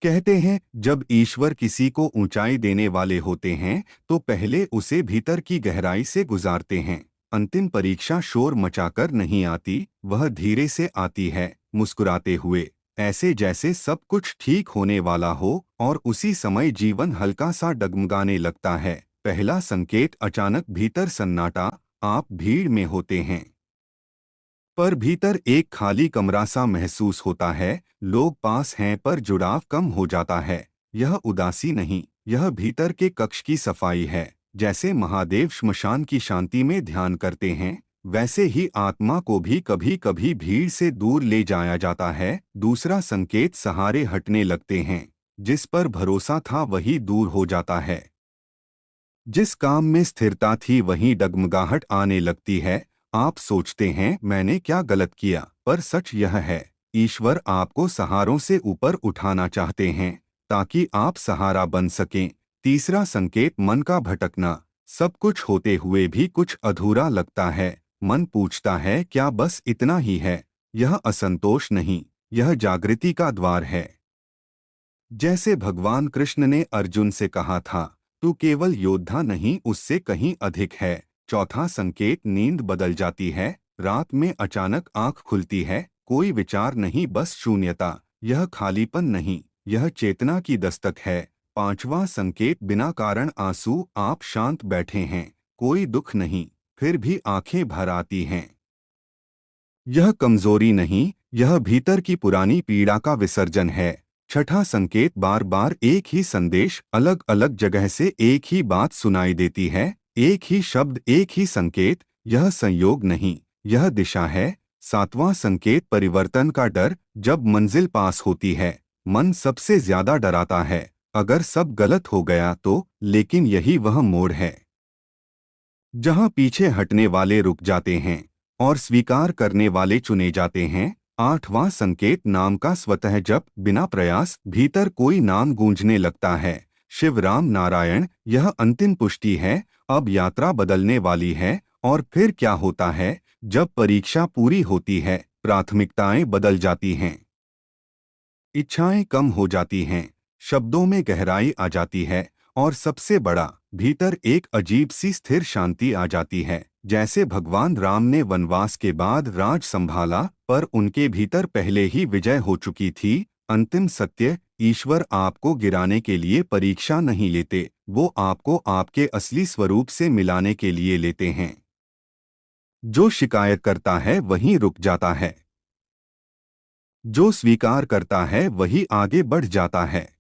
कहते हैं जब ईश्वर किसी को ऊंचाई देने वाले होते हैं तो पहले उसे भीतर की गहराई से गुजारते हैं। अंतिम परीक्षा शोर मचाकर नहीं आती, वह धीरे से आती है, मुस्कुराते हुए, ऐसे जैसे सब कुछ ठीक होने वाला हो, और उसी समय जीवन हल्का सा डगमगाने लगता है। पहला संकेत अचानक भीतर सन्नाटा। आप भीड़ में होते हैं पर भीतर एक खाली कमरा सा महसूस होता है। लोग पास हैं पर जुड़ाव कम हो जाता है। यह उदासी नहीं, यह भीतर के कक्ष की सफाई है। जैसे महादेव श्मशान की शांति में ध्यान करते हैं, वैसे ही आत्मा को भी कभी कभी भीड़ से दूर ले जाया जाता है। दूसरा संकेत सहारे हटने लगते हैं। जिस पर भरोसा था वही दूर हो जाता है। जिस काम में स्थिरता थी वहीं डगमगाहट आने लगती है। आप सोचते हैं मैंने क्या गलत किया, पर सच यह है, ईश्वर आपको सहारों से ऊपर उठाना चाहते हैं ताकि आप सहारा बन सकें। तीसरा संकेत मन का भटकना। सब कुछ होते हुए भी कुछ अधूरा लगता है। मन पूछता है क्या बस इतना ही है। यह असंतोष नहीं, यह जागृति का द्वार है। जैसे भगवान कृष्ण ने अर्जुन से कहा था, तू केवल योद्धा नहीं, उससे कहीं अधिक है। चौथा संकेत नींद बदल जाती है। रात में अचानक आंख खुलती है, कोई विचार नहीं, बस शून्यता। यह खालीपन नहीं, यह चेतना की दस्तक है। पांचवा संकेत बिना कारण आंसू। आप शांत बैठे हैं, कोई दुख नहीं, फिर भी आंखें भर आती हैं। यह कमजोरी नहीं, यह भीतर की पुरानी पीड़ा का विसर्जन है। छठा संकेत बार बार एक ही संदेश, अलग अलग जगह से एक ही बात सुनाई देती है। एक ही शब्द, एक ही संकेत। यह संयोग नहीं, यह दिशा है। सातवां संकेत परिवर्तन का डर। जब मंजिल पास होती है, मन सबसे ज्यादा डराता है, अगर सब गलत हो गया तो। लेकिन यही वह मोड़ है जहां पीछे हटने वाले रुक जाते हैं और स्वीकार करने वाले चुने जाते हैं। आठवां संकेत नाम का स्वतः जप, बिना प्रयास। भीतर कोई नाम गूंजने लगता है, शिव, राम, नारायण। यह अंतिम पुष्टि है, अब यात्रा बदलने वाली है। और फिर क्या होता है, जब परीक्षा पूरी होती है, प्राथमिकताएं बदल जाती हैं, इच्छाएं कम हो जाती हैं, शब्दों में गहराई आ जाती है, और सबसे बड़ा, भीतर एक अजीब सी स्थिर शांति आ जाती है। जैसे भगवान राम ने वनवास के बाद राज संभाला, पर उनके भीतर पहले ही विजय हो चुकी थी। अंतिम सत्य, ईश्वर आपको गिराने के लिए परीक्षा नहीं लेते, वो आपको आपके असली स्वरूप से मिलाने के लिए लेते हैं। जो शिकायत करता है वहीं रुक जाता है, जो स्वीकार करता है वही आगे बढ़ जाता है।